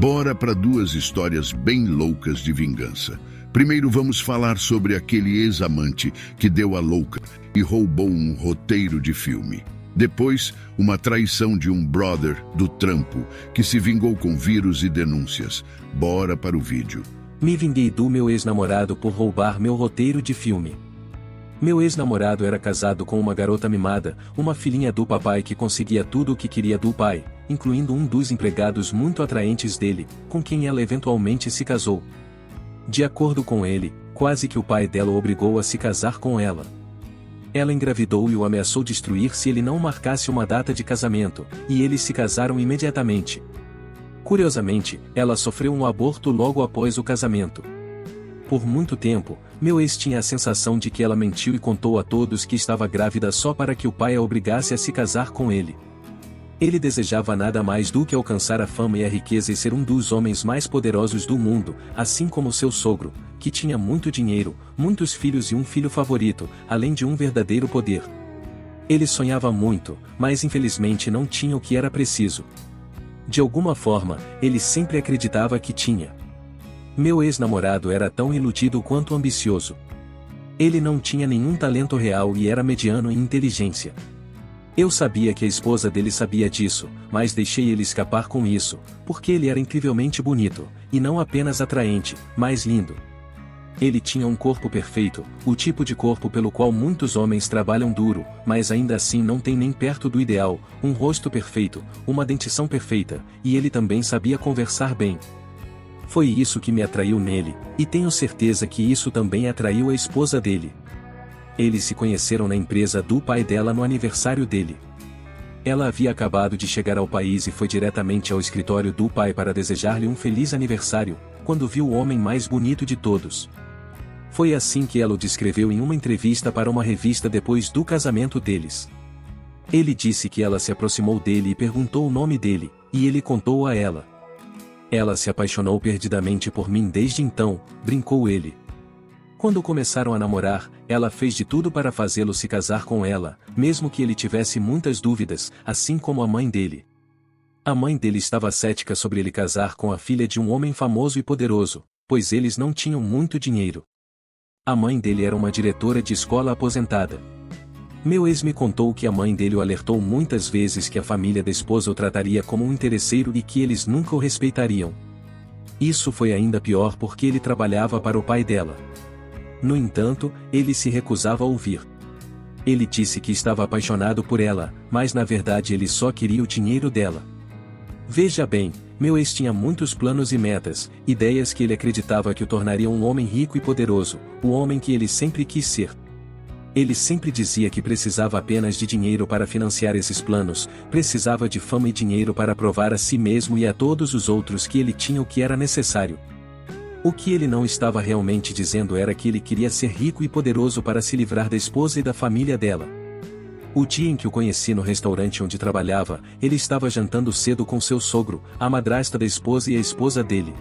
Bora para duas histórias bem loucas de vingança. Primeiro vamos falar sobre aquele ex-amante que deu a louca e roubou um roteiro de filme. Depois, uma traição de um brother do trampo que se vingou com vírus e denúncias. Bora para o vídeo. Me vinguei do meu ex-namorado por roubar meu roteiro de filme. Meu ex-namorado era casado com uma garota mimada, uma filhinha do papai que conseguia tudo o que queria do pai, incluindo um dos empregados muito atraentes dele, com quem ela eventualmente se casou. De acordo com ele, quase que o pai dela o obrigou a se casar com ela. Ela engravidou e o ameaçou destruir se ele não marcasse uma data de casamento, e eles se casaram imediatamente. Curiosamente, ela sofreu um aborto logo após o casamento. Por muito tempo, meu ex tinha a sensação de que ela mentiu e contou a todos que estava grávida só para que o pai a obrigasse a se casar com ele. Ele desejava nada mais do que alcançar a fama e a riqueza e ser um dos homens mais poderosos do mundo, assim como seu sogro, que tinha muito dinheiro, muitos filhos e um filho favorito, além de um verdadeiro poder. Ele sonhava muito, mas infelizmente não tinha o que era preciso. De alguma forma, ele sempre acreditava que tinha. Meu ex-namorado era tão iludido quanto ambicioso. Ele não tinha nenhum talento real e era mediano em inteligência. Eu sabia que a esposa dele sabia disso, mas deixei ele escapar com isso, porque ele era incrivelmente bonito, e não apenas atraente, mas lindo. Ele tinha um corpo perfeito, o tipo de corpo pelo qual muitos homens trabalham duro, mas ainda assim não tem nem perto do ideal, um rosto perfeito, uma dentição perfeita, e ele também sabia conversar bem. Foi isso que me atraiu nele, e tenho certeza que isso também atraiu a esposa dele. Eles se conheceram na empresa do pai dela no aniversário dele. Ela havia acabado de chegar ao país e foi diretamente ao escritório do pai para desejar-lhe um feliz aniversário, quando viu o homem mais bonito de todos. Foi assim que ela o descreveu em uma entrevista para uma revista depois do casamento deles. Ele disse que ela se aproximou dele e perguntou o nome dele, e ele contou a ela. Ela se apaixonou perdidamente por mim desde então, brincou ele. Quando começaram a namorar, ela fez de tudo para fazê-lo se casar com ela, mesmo que ele tivesse muitas dúvidas, assim como a mãe dele. A mãe dele estava cética sobre ele casar com a filha de um homem famoso e poderoso, pois eles não tinham muito dinheiro. A mãe dele era uma diretora de escola aposentada. Meu ex me contou que a mãe dele o alertou muitas vezes que a família da esposa o trataria como um interesseiro e que eles nunca o respeitariam. Isso foi ainda pior porque ele trabalhava para o pai dela. No entanto, ele se recusava a ouvir. Ele disse que estava apaixonado por ela, mas na verdade ele só queria o dinheiro dela. Veja bem, meu ex tinha muitos planos e metas, ideias que ele acreditava que o tornariam um homem rico e poderoso, o homem que ele sempre quis ser. Ele sempre dizia que precisava apenas de dinheiro para financiar esses planos, precisava de fama e dinheiro para provar a si mesmo e a todos os outros que ele tinha o que era necessário. O que ele não estava realmente dizendo era que ele queria ser rico e poderoso para se livrar da esposa e da família dela. O dia em que o conheci no restaurante onde trabalhava, ele estava jantando cedo com seu sogro, a madrasta da esposa e a esposa dele.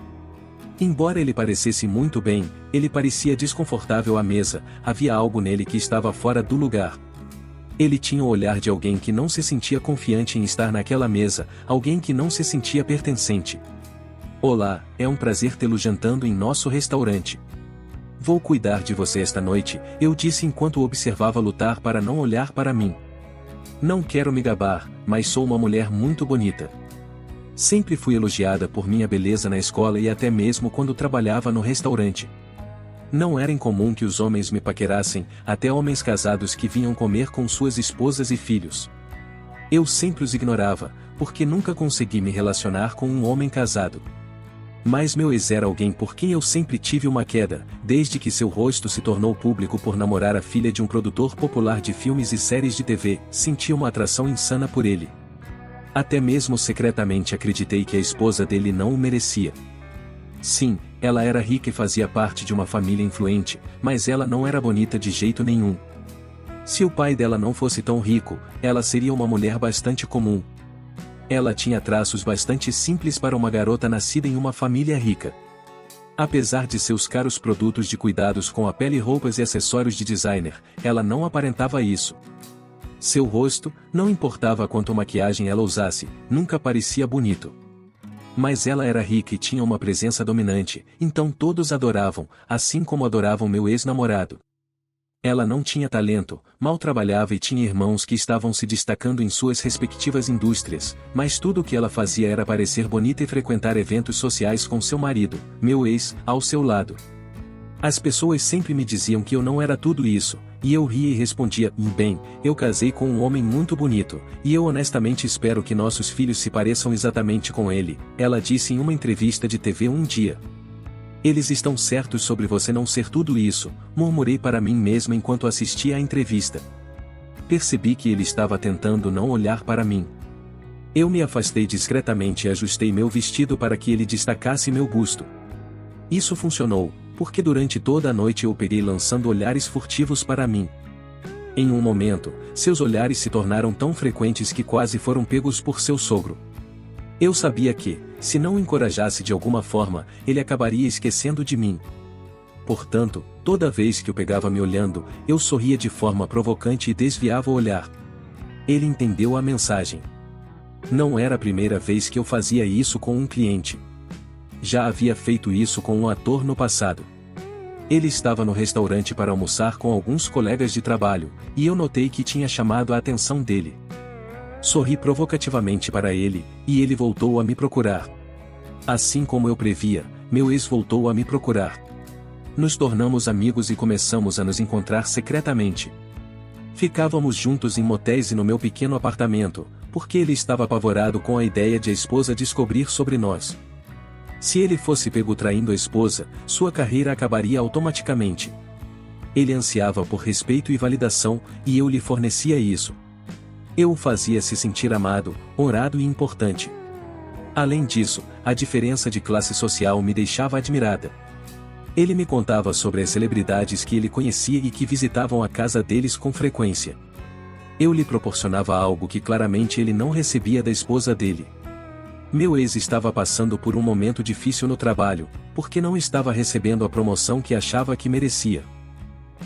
Embora ele parecesse muito bem, ele parecia desconfortável à mesa, havia algo nele que estava fora do lugar. Ele tinha o olhar de alguém que não se sentia confiante em estar naquela mesa, alguém que não se sentia pertencente. Olá, é um prazer tê-lo jantando em nosso restaurante. Vou cuidar de você esta noite, eu disse enquanto o observava lutar para não olhar para mim. Não quero me gabar, mas sou uma mulher muito bonita. Sempre fui elogiada por minha beleza na escola e até mesmo quando trabalhava no restaurante. Não era incomum que os homens me paquerassem, até homens casados que vinham comer com suas esposas e filhos. Eu sempre os ignorava, porque nunca consegui me relacionar com um homem casado. Mas meu ex era alguém por quem eu sempre tive uma queda, desde que seu rosto se tornou público por namorar a filha de um produtor popular de filmes e séries de TV, senti uma atração insana por ele. Até mesmo secretamente acreditei que a esposa dele não o merecia. Sim, ela era rica e fazia parte de uma família influente, mas ela não era bonita de jeito nenhum. Se o pai dela não fosse tão rico, ela seria uma mulher bastante comum. Ela tinha traços bastante simples para uma garota nascida em uma família rica. Apesar de seus caros produtos de cuidados com a pele, roupas e acessórios de designer, ela não aparentava isso. Seu rosto, não importava quanto maquiagem ela usasse, nunca parecia bonito. Mas ela era rica e tinha uma presença dominante, então todos adoravam, assim como adoravam meu ex-namorado. Ela não tinha talento, mal trabalhava e tinha irmãos que estavam se destacando em suas respectivas indústrias, mas tudo o que ela fazia era parecer bonita e frequentar eventos sociais com seu marido, meu ex, ao seu lado. As pessoas sempre me diziam que eu não era tudo isso, e eu ria e respondia, bem, eu casei com um homem muito bonito, e eu honestamente espero que nossos filhos se pareçam exatamente com ele, ela disse em uma entrevista de TV um dia. Eles estão certos sobre você não ser tudo isso, murmurei para mim mesma enquanto assistia à entrevista. Percebi que ele estava tentando não olhar para mim. Eu me afastei discretamente e ajustei meu vestido para que ele destacasse meu busto. Isso funcionou, porque durante toda a noite eu peguei lançando olhares furtivos para mim. Em um momento, seus olhares se tornaram tão frequentes que quase foram pegos por seu sogro. Eu sabia que, se não o encorajasse de alguma forma, ele acabaria esquecendo de mim. Portanto, toda vez que o pegava me olhando, eu sorria de forma provocante e desviava o olhar. Ele entendeu a mensagem. Não era a primeira vez que eu fazia isso com um cliente. Já havia feito isso com um ator no passado. Ele estava no restaurante para almoçar com alguns colegas de trabalho, e eu notei que tinha chamado a atenção dele. Sorri provocativamente para ele, e ele voltou a me procurar. Assim como eu previa, meu ex voltou a me procurar. Nos tornamos amigos e começamos a nos encontrar secretamente. Ficávamos juntos em motéis e no meu pequeno apartamento, porque ele estava apavorado com a ideia de a esposa descobrir sobre nós. Se ele fosse pego traindo a esposa, sua carreira acabaria automaticamente. Ele ansiava por respeito e validação, e eu lhe fornecia isso. Eu o fazia se sentir amado, honrado e importante. Além disso, a diferença de classe social me deixava admirada. Ele me contava sobre as celebridades que ele conhecia e que visitavam a casa deles com frequência. Eu lhe proporcionava algo que claramente ele não recebia da esposa dele. Meu ex estava passando por um momento difícil no trabalho, porque não estava recebendo a promoção que achava que merecia.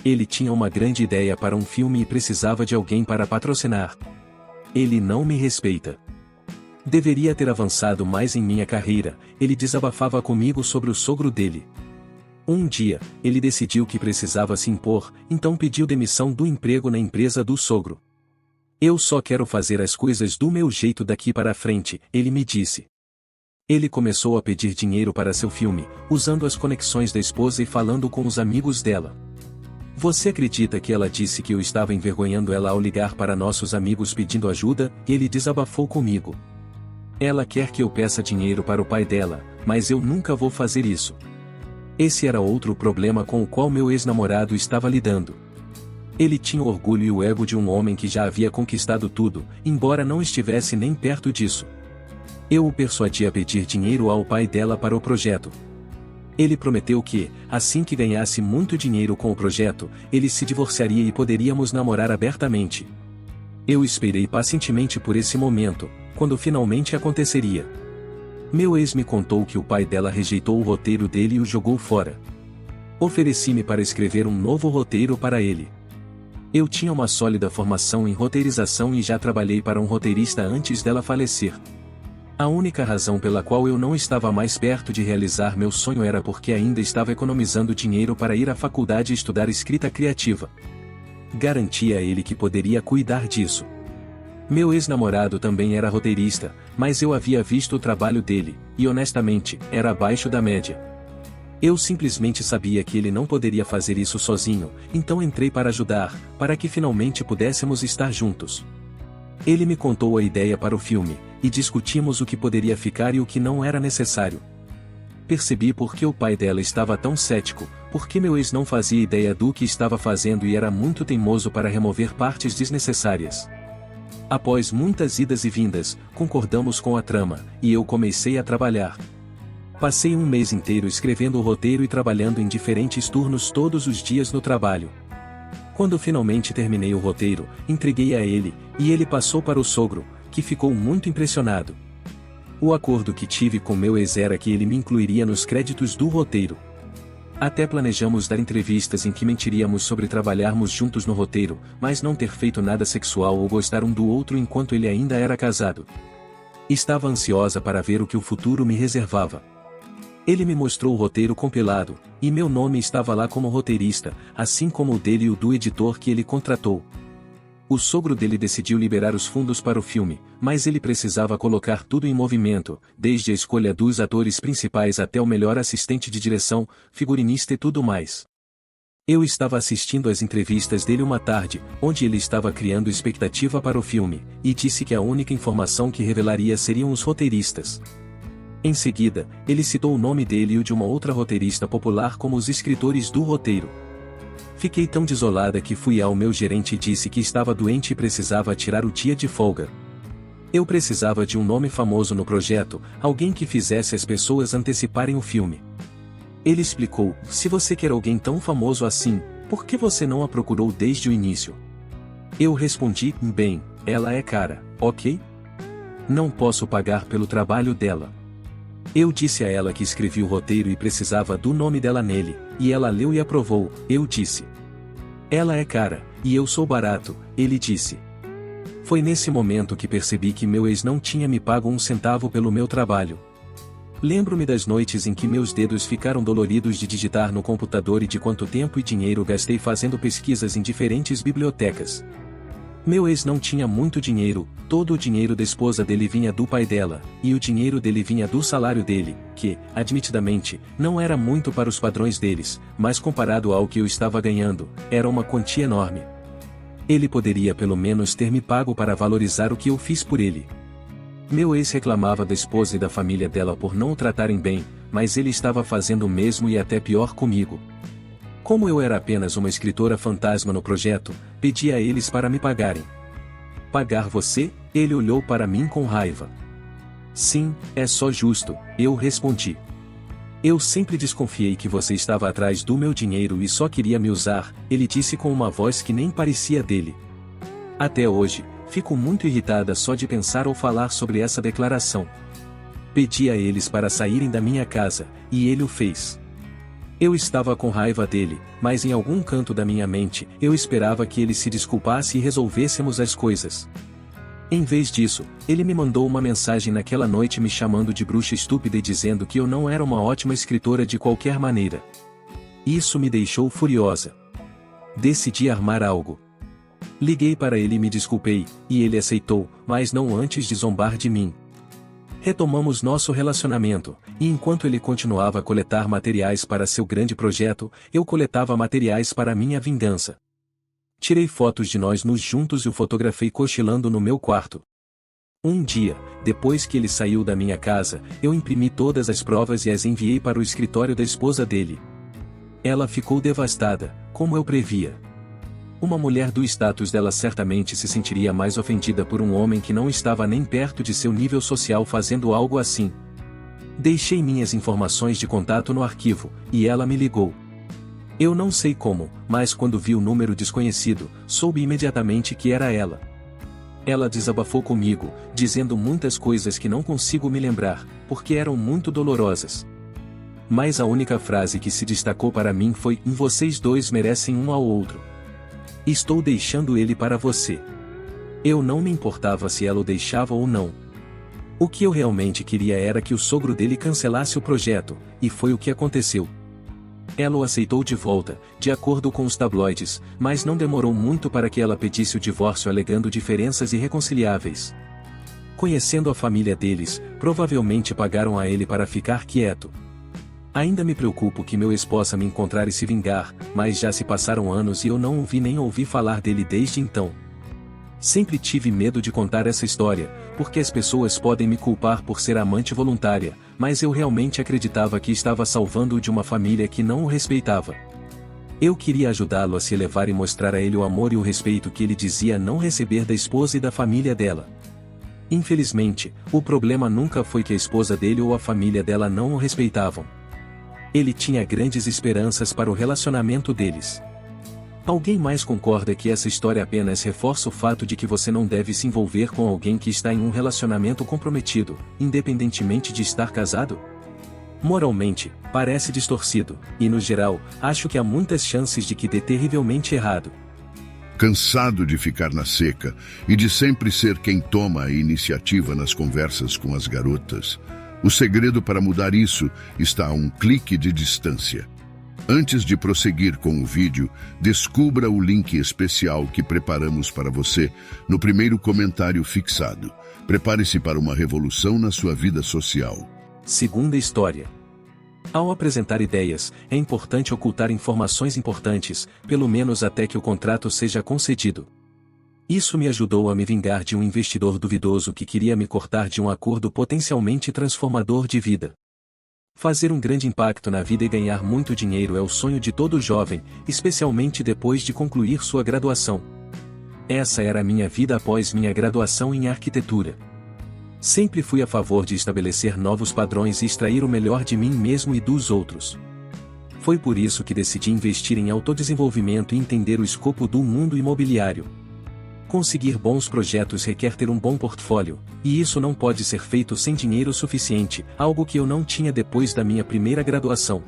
Ele tinha uma grande ideia para um filme e precisava de alguém para patrocinar. Ele não me respeita. Deveria ter avançado mais em minha carreira, ele desabafava comigo sobre o sogro dele. Um dia, ele decidiu que precisava se impor, então pediu demissão do emprego na empresa do sogro. Eu só quero fazer as coisas do meu jeito daqui para frente, ele me disse. Ele começou a pedir dinheiro para seu filme, usando as conexões da esposa e falando com os amigos dela. Você acredita que ela disse que eu estava envergonhando ela ao ligar para nossos amigos pedindo ajuda? Ele desabafou comigo. Ela quer que eu peça dinheiro para o pai dela, mas eu nunca vou fazer isso. Esse era outro problema com o qual meu ex-namorado estava lidando. Ele tinha o orgulho e o ego de um homem que já havia conquistado tudo, embora não estivesse nem perto disso. Eu o persuadi a pedir dinheiro ao pai dela para o projeto. Ele prometeu que, assim que ganhasse muito dinheiro com o projeto, ele se divorciaria e poderíamos namorar abertamente. Eu esperei pacientemente por esse momento, quando finalmente aconteceria. Meu ex me contou que o pai dela rejeitou o roteiro dele e o jogou fora. Ofereci-me para escrever um novo roteiro para ele. Eu tinha uma sólida formação em roteirização e já trabalhei para um roteirista antes dela falecer. A única razão pela qual eu não estava mais perto de realizar meu sonho era porque ainda estava economizando dinheiro para ir à faculdade e estudar escrita criativa. Garanti a ele que poderia cuidar disso. Meu ex-namorado também era roteirista, mas eu havia visto o trabalho dele, e honestamente, era abaixo da média. Eu simplesmente sabia que ele não poderia fazer isso sozinho, então entrei para ajudar, para que finalmente pudéssemos estar juntos. Ele me contou a ideia para o filme, e discutimos o que poderia ficar e o que não era necessário. Percebi por que o pai dela estava tão cético, porque meu ex não fazia ideia do que estava fazendo e era muito teimoso para remover partes desnecessárias. Após muitas idas e vindas, concordamos com a trama, e eu comecei a trabalhar. Passei um mês inteiro escrevendo o roteiro e trabalhando em diferentes turnos todos os dias no trabalho. Quando finalmente terminei o roteiro, entreguei a ele, e ele passou para o sogro, que ficou muito impressionado. O acordo que tive com meu ex era que ele me incluiria nos créditos do roteiro. Até planejamos dar entrevistas em que mentiríamos sobre trabalharmos juntos no roteiro, mas não ter feito nada sexual ou gostar um do outro enquanto ele ainda era casado. Estava ansiosa para ver o que o futuro me reservava. Ele me mostrou o roteiro compilado, e meu nome estava lá como roteirista, assim como o dele e o do editor que ele contratou. O sogro dele decidiu liberar os fundos para o filme, mas ele precisava colocar tudo em movimento, desde a escolha dos atores principais até o melhor assistente de direção, figurinista e tudo mais. Eu estava assistindo às entrevistas dele uma tarde, onde ele estava criando expectativa para o filme, e disse que a única informação que revelaria seriam os roteiristas. Em seguida, ele citou o nome dele e o de uma outra roteirista popular como os escritores do roteiro. Fiquei tão desolada que fui ao meu gerente e disse que estava doente e precisava tirar o dia de folga. Eu precisava de um nome famoso no projeto, alguém que fizesse as pessoas anteciparem o filme. Ele explicou: se você quer alguém tão famoso assim, por que você não a procurou desde o início? Eu respondi: bem, ela é cara, ok? Não posso pagar pelo trabalho dela. Eu disse a ela que escrevi o roteiro e precisava do nome dela nele, e ela leu e aprovou. Eu disse: ela é cara, e eu sou barato, ele disse. Foi nesse momento que percebi que meu ex não tinha me pago um centavo pelo meu trabalho. Lembro-me das noites em que meus dedos ficaram doloridos de digitar no computador e de quanto tempo e dinheiro gastei fazendo pesquisas em diferentes bibliotecas. Meu ex não tinha muito dinheiro, todo o dinheiro da esposa dele vinha do pai dela, e o dinheiro dele vinha do salário dele, que, admitidamente, não era muito para os padrões deles, mas comparado ao que eu estava ganhando, era uma quantia enorme. Ele poderia pelo menos ter me pago para valorizar o que eu fiz por ele. Meu ex reclamava da esposa e da família dela por não o tratarem bem, mas ele estava fazendo o mesmo e até pior comigo. Como eu era apenas uma escritora fantasma no projeto, pedi a eles para me pagarem. Pagar você? Ele olhou para mim com raiva. Sim, é só justo, eu respondi. Eu sempre desconfiei que você estava atrás do meu dinheiro e só queria me usar, ele disse com uma voz que nem parecia dele. Até hoje, fico muito irritada só de pensar ou falar sobre essa declaração. Pedi a eles para saírem da minha casa, e ele o fez. Eu estava com raiva dele, mas em algum canto da minha mente, eu esperava que ele se desculpasse e resolvêssemos as coisas. Em vez disso, ele me mandou uma mensagem naquela noite me chamando de bruxa estúpida e dizendo que eu não era uma ótima escritora de qualquer maneira. Isso me deixou furiosa. Decidi armar algo. Liguei para ele e me desculpei, e ele aceitou, mas não antes de zombar de mim. Retomamos nosso relacionamento, e enquanto ele continuava a coletar materiais para seu grande projeto, eu coletava materiais para minha vingança. Tirei fotos de nós nus juntos e o fotografei cochilando no meu quarto. Um dia, depois que ele saiu da minha casa, eu imprimi todas as provas e as enviei para o escritório da esposa dele. Ela ficou devastada, como eu previa. Uma mulher do status dela certamente se sentiria mais ofendida por um homem que não estava nem perto de seu nível social fazendo algo assim. Deixei minhas informações de contato no arquivo, e ela me ligou. Eu não sei como, mas quando vi o número desconhecido, soube imediatamente que era ela. Ela desabafou comigo, dizendo muitas coisas que não consigo me lembrar, porque eram muito dolorosas. Mas a única frase que se destacou para mim foi: vocês dois merecem um ao outro. Estou deixando ele para você. Eu não me importava se ela o deixava ou não. O que eu realmente queria era que o sogro dele cancelasse o projeto, e foi o que aconteceu. Ela o aceitou de volta, de acordo com os tabloides, mas não demorou muito para que ela pedisse o divórcio alegando diferenças irreconciliáveis. Conhecendo a família deles, provavelmente pagaram a ele para ficar quieto. Ainda me preocupo que meu ex possa me encontrar e se vingar, mas já se passaram anos e eu não o vi nem ouvi falar dele desde então. Sempre tive medo de contar essa história, porque as pessoas podem me culpar por ser amante voluntária, mas eu realmente acreditava que estava salvando-o de uma família que não o respeitava. Eu queria ajudá-lo a se elevar e mostrar a ele o amor e o respeito que ele dizia não receber da esposa e da família dela. Infelizmente, o problema nunca foi que a esposa dele ou a família dela não o respeitavam. Ele tinha grandes esperanças para o relacionamento deles. Alguém mais concorda que essa história apenas reforça o fato de que você não deve se envolver com alguém que está em um relacionamento comprometido, independentemente de estar casado? Moralmente, parece distorcido, e no geral, acho que há muitas chances de que dê terrivelmente errado. Cansado de ficar na seca e de sempre ser quem toma a iniciativa nas conversas com as garotas, o segredo para mudar isso está a um clique de distância. Antes de prosseguir com o vídeo, descubra o link especial que preparamos para você no primeiro comentário fixado. Prepare-se para uma revolução na sua vida social. Segunda história. Ao apresentar ideias, é importante ocultar informações importantes, pelo menos até que o contrato seja concedido. Isso me ajudou a me vingar de um investidor duvidoso que queria me cortar de um acordo potencialmente transformador de vida. Fazer um grande impacto na vida e ganhar muito dinheiro é o sonho de todo jovem, especialmente depois de concluir sua graduação. Essa era a minha vida após minha graduação em arquitetura. Sempre fui a favor de estabelecer novos padrões e extrair o melhor de mim mesmo e dos outros. Foi por isso que decidi investir em autodesenvolvimento e entender o escopo do mundo imobiliário. Conseguir bons projetos requer ter um bom portfólio, e isso não pode ser feito sem dinheiro suficiente, algo que eu não tinha depois da minha primeira graduação.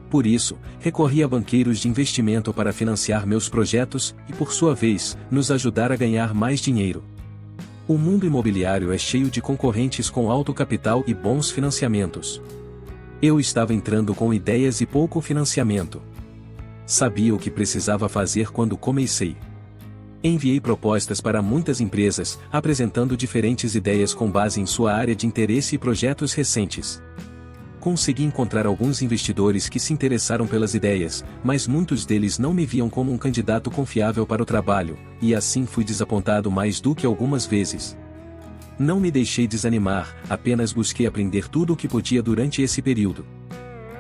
Por isso, recorri a banqueiros de investimento para financiar meus projetos e, por sua vez, nos ajudar a ganhar mais dinheiro. O mundo imobiliário é cheio de concorrentes com alto capital e bons financiamentos. Eu estava entrando com ideias e pouco financiamento. Sabia o que precisava fazer quando comecei. Enviei propostas para muitas empresas, apresentando diferentes ideias com base em sua área de interesse e projetos recentes. Consegui encontrar alguns investidores que se interessaram pelas ideias, mas muitos deles não me viam como um candidato confiável para o trabalho, e assim fui desapontado mais do que algumas vezes. Não me deixei desanimar, apenas busquei aprender tudo o que podia durante esse período.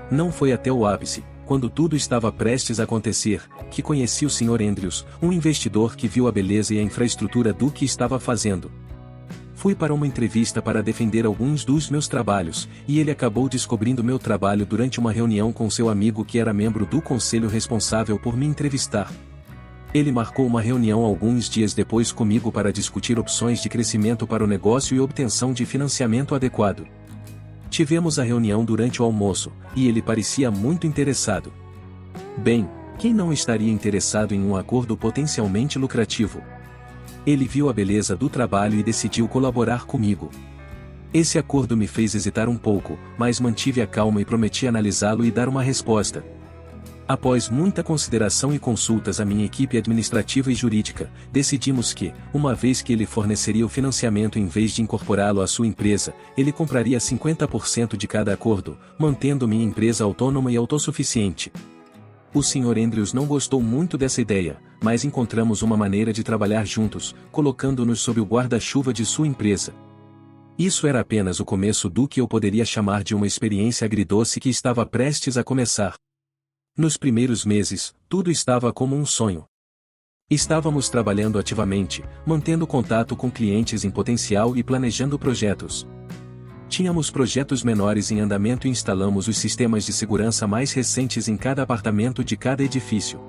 Não foi até o ápice, quando tudo estava prestes a acontecer, que conheci o Sr. Andrews, um investidor que viu a beleza e a infraestrutura do que estava fazendo. Fui para uma entrevista para defender alguns dos meus trabalhos, e ele acabou descobrindo meu trabalho durante uma reunião com seu amigo que era membro do conselho responsável por me entrevistar. Ele marcou uma reunião alguns dias depois comigo para discutir opções de crescimento para o negócio e obtenção de financiamento adequado. Tivemos a reunião durante o almoço, e ele parecia muito interessado. Bem, quem não estaria interessado em um acordo potencialmente lucrativo? Ele viu a beleza do trabalho e decidiu colaborar comigo. Esse acordo me fez hesitar um pouco, mas mantive a calma e prometi analisá-lo e dar uma resposta. Após muita consideração e consultas à minha equipe administrativa e jurídica, decidimos que, uma vez que ele forneceria o financiamento em vez de incorporá-lo à sua empresa, ele compraria 50% de cada acordo, mantendo minha empresa autônoma e autossuficiente. O Sr. Andrews não gostou muito dessa ideia, mas encontramos uma maneira de trabalhar juntos, colocando-nos sob o guarda-chuva de sua empresa. Isso era apenas o começo do que eu poderia chamar de uma experiência agridoce que estava prestes a começar. Nos primeiros meses, tudo estava como um sonho. Estávamos trabalhando ativamente, mantendo contato com clientes em potencial e planejando projetos. Tínhamos projetos menores em andamento e instalamos os sistemas de segurança mais recentes em cada apartamento de cada edifício.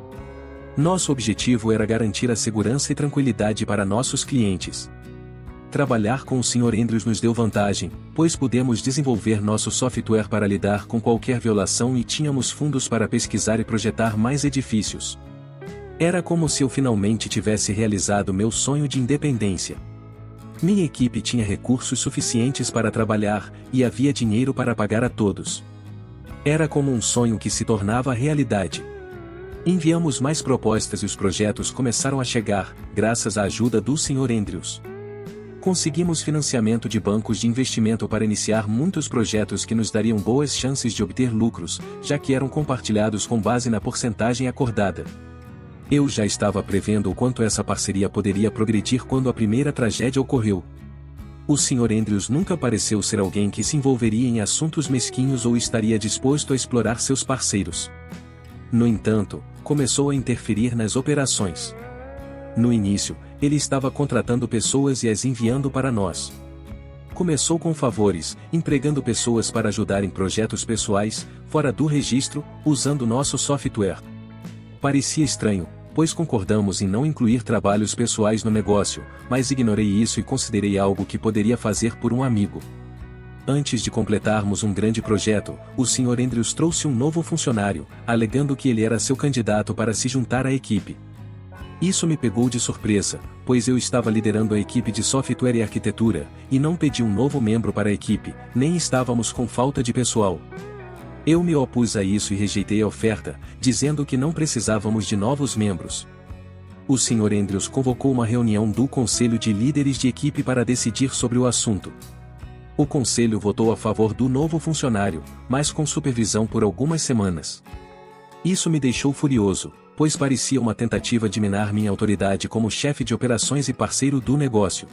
Nosso objetivo era garantir a segurança e tranquilidade para nossos clientes. Trabalhar com o Sr. Andrews nos deu vantagem, pois pudemos desenvolver nosso software para lidar com qualquer violação e tínhamos fundos para pesquisar e projetar mais edifícios. Era como se eu finalmente tivesse realizado meu sonho de independência. Minha equipe tinha recursos suficientes para trabalhar, e havia dinheiro para pagar a todos. Era como um sonho que se tornava realidade. Enviamos mais propostas e os projetos começaram a chegar, graças à ajuda do Sr. Andrews. Conseguimos financiamento de bancos de investimento para iniciar muitos projetos que nos dariam boas chances de obter lucros, já que eram compartilhados com base na porcentagem acordada. Eu já estava prevendo o quanto essa parceria poderia progredir quando a primeira tragédia ocorreu. O Sr. Andrews nunca pareceu ser alguém que se envolveria em assuntos mesquinhos ou estaria disposto a explorar seus parceiros. No entanto, começou a interferir nas operações. No início, ele estava contratando pessoas e as enviando para nós. Começou com favores, empregando pessoas para ajudar em projetos pessoais, fora do registro, usando nosso software. Parecia estranho, pois concordamos em não incluir trabalhos pessoais no negócio, mas ignorei isso e considerei algo que poderia fazer por um amigo. Antes de completarmos um grande projeto, o Sr. Andrews trouxe um novo funcionário, alegando que ele era seu candidato para se juntar à equipe. Isso me pegou de surpresa, pois eu estava liderando a equipe de software e arquitetura, e não pedi um novo membro para a equipe, nem estávamos com falta de pessoal. Eu me opus a isso e rejeitei a oferta, dizendo que não precisávamos de novos membros. O Sr. Andrews convocou uma reunião do Conselho de Líderes de Equipe para decidir sobre o assunto. O conselho votou a favor do novo funcionário, mas com supervisão por algumas semanas. Isso me deixou furioso, pois parecia uma tentativa de minar minha autoridade como chefe de operações e parceiro do negócio.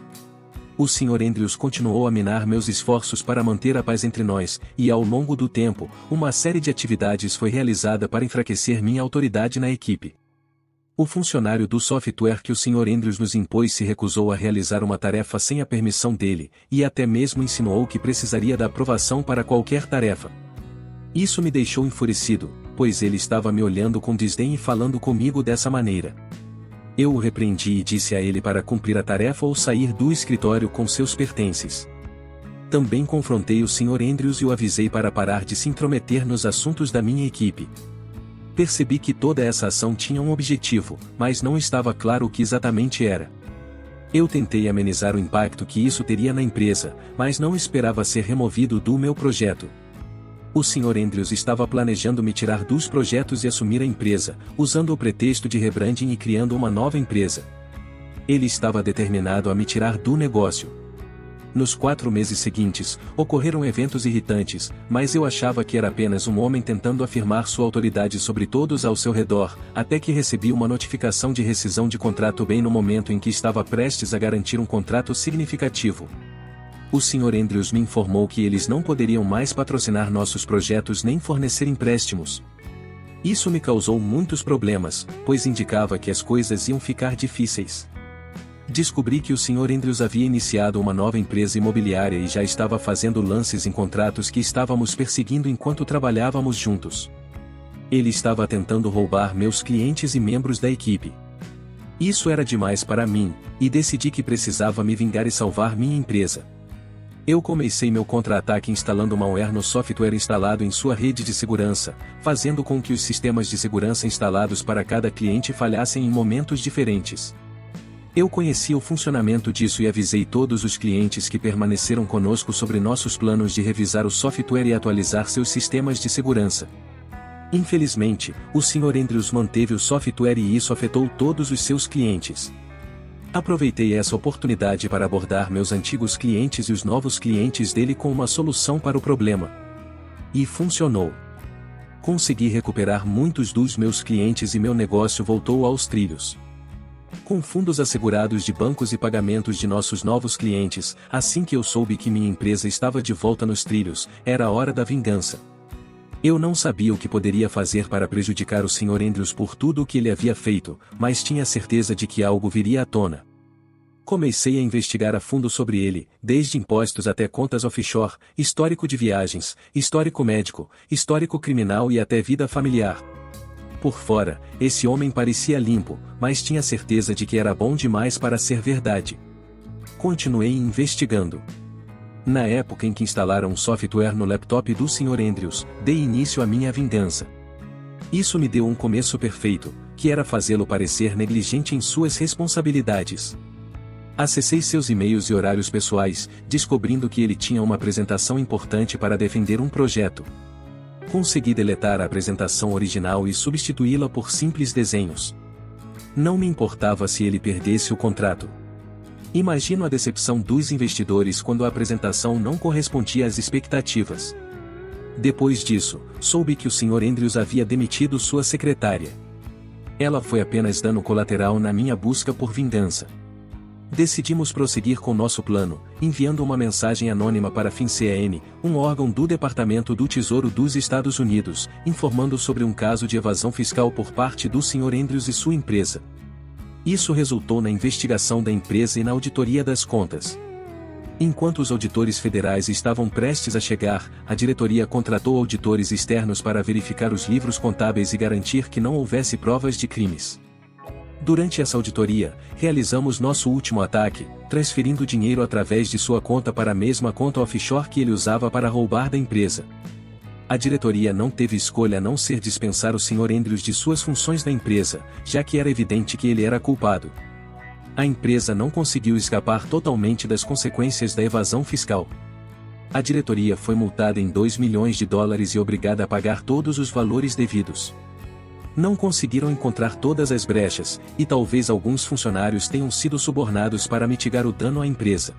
O Sr. Andrews continuou a minar meus esforços para manter a paz entre nós, e ao longo do tempo, uma série de atividades foi realizada para enfraquecer minha autoridade na equipe. O funcionário do software que o Sr. Andrews nos impôs se recusou a realizar uma tarefa sem a permissão dele, e até mesmo insinuou que precisaria da aprovação para qualquer tarefa. Isso me deixou enfurecido, pois ele estava me olhando com desdém e falando comigo dessa maneira. Eu o repreendi e disse a ele para cumprir a tarefa ou sair do escritório com seus pertences. Também confrontei o Sr. Andrews e o avisei para parar de se intrometer nos assuntos da minha equipe. Percebi que toda essa ação tinha um objetivo, mas não estava claro o que exatamente era. Eu tentei amenizar o impacto que isso teria na empresa, mas não esperava ser removido do meu projeto. O Sr. Andrews estava planejando me tirar dos projetos e assumir a empresa, usando o pretexto de rebranding e criando uma nova empresa. Ele estava determinado a me tirar do negócio. Nos 4 meses seguintes, ocorreram eventos irritantes, mas eu achava que era apenas um homem tentando afirmar sua autoridade sobre todos ao seu redor, até que recebi uma notificação de rescisão de contrato bem no momento em que estava prestes a garantir um contrato significativo. O Sr. Andrews me informou que eles não poderiam mais patrocinar nossos projetos nem fornecer empréstimos. Isso me causou muitos problemas, pois indicava que as coisas iam ficar difíceis. Descobri que o Sr. Andrews havia iniciado uma nova empresa imobiliária e já estava fazendo lances em contratos que estávamos perseguindo enquanto trabalhávamos juntos. Ele estava tentando roubar meus clientes e membros da equipe. Isso era demais para mim, e decidi que precisava me vingar e salvar minha empresa. Eu comecei meu contra-ataque instalando malware no software instalado em sua rede de segurança, fazendo com que os sistemas de segurança instalados para cada cliente falhassem em momentos diferentes. Eu conhecia o funcionamento disso e avisei todos os clientes que permaneceram conosco sobre nossos planos de revisar o software e atualizar seus sistemas de segurança. Infelizmente, o Sr. Andrews manteve o software e isso afetou todos os seus clientes. Aproveitei essa oportunidade para abordar meus antigos clientes e os novos clientes dele com uma solução para o problema. E funcionou. Consegui recuperar muitos dos meus clientes e meu negócio voltou aos trilhos. Com fundos assegurados de bancos e pagamentos de nossos novos clientes, assim que eu soube que minha empresa estava de volta nos trilhos, era a hora da vingança. Eu não sabia o que poderia fazer para prejudicar o Sr. Andrews por tudo o que ele havia feito, mas tinha certeza de que algo viria à tona. Comecei a investigar a fundo sobre ele, desde impostos até contas offshore, histórico de viagens, histórico médico, histórico criminal e até vida familiar. Por fora, esse homem parecia limpo, mas tinha certeza de que era bom demais para ser verdade. Continuei investigando. Na época em que instalaram um software no laptop do Sr. Andrews, dei início à minha vingança. Isso me deu um começo perfeito, que era fazê-lo parecer negligente em suas responsabilidades. Acessei seus e-mails e horários pessoais, descobrindo que ele tinha uma apresentação importante para defender um projeto. Consegui deletar a apresentação original e substituí-la por simples desenhos. Não me importava se ele perdesse o contrato. Imagino a decepção dos investidores quando a apresentação não correspondia às expectativas. Depois disso, soube que o Sr. Andrews havia demitido sua secretária. Ela foi apenas dano colateral na minha busca por vingança. Decidimos prosseguir com nosso plano, enviando uma mensagem anônima para a FinCEN, um órgão do Departamento do Tesouro dos Estados Unidos, informando sobre um caso de evasão fiscal por parte do Sr. Andrews e sua empresa. Isso resultou na investigação da empresa e na auditoria das contas. Enquanto os auditores federais estavam prestes a chegar, a diretoria contratou auditores externos para verificar os livros contábeis e garantir que não houvesse provas de crimes. Durante essa auditoria, realizamos nosso último ataque, transferindo dinheiro através de sua conta para a mesma conta offshore que ele usava para roubar da empresa. A diretoria não teve escolha a não ser dispensar o Sr. Andrews de suas funções na empresa, já que era evidente que ele era culpado. A empresa não conseguiu escapar totalmente das consequências da evasão fiscal. A diretoria foi multada em $2 milhões e obrigada a pagar todos os valores devidos. Não conseguiram encontrar todas as brechas, e talvez alguns funcionários tenham sido subornados para mitigar o dano à empresa.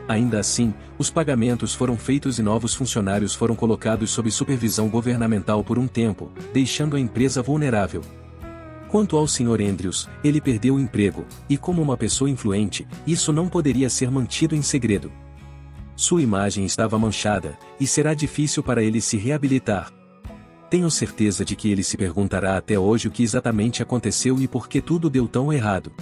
Ainda assim, os pagamentos foram feitos e novos funcionários foram colocados sob supervisão governamental por um tempo, deixando a empresa vulnerável. Quanto ao Sr. Andrews, ele perdeu o emprego, e como uma pessoa influente, isso não poderia ser mantido em segredo. Sua imagem estava manchada, e será difícil para ele se reabilitar. Tenho certeza de que ele se perguntará até hoje o que exatamente aconteceu e por que tudo deu tão errado.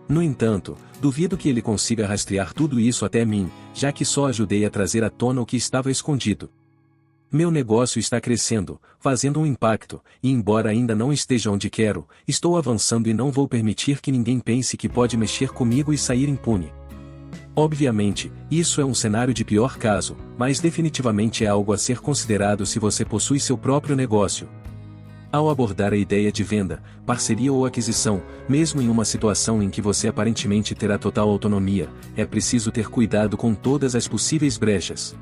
No entanto, duvido que ele consiga rastrear tudo isso até mim, já que só ajudei a trazer à tona o que estava escondido. Meu negócio está crescendo, fazendo um impacto, e embora ainda não esteja onde quero, estou avançando e não vou permitir que ninguém pense que pode mexer comigo e sair impune. Obviamente, isso é um cenário de pior caso, mas definitivamente é algo a ser considerado se você possui seu próprio negócio. Ao abordar a ideia de venda, parceria ou aquisição, mesmo em uma situação em que você aparentemente terá total autonomia, é preciso ter cuidado com todas as possíveis brechas.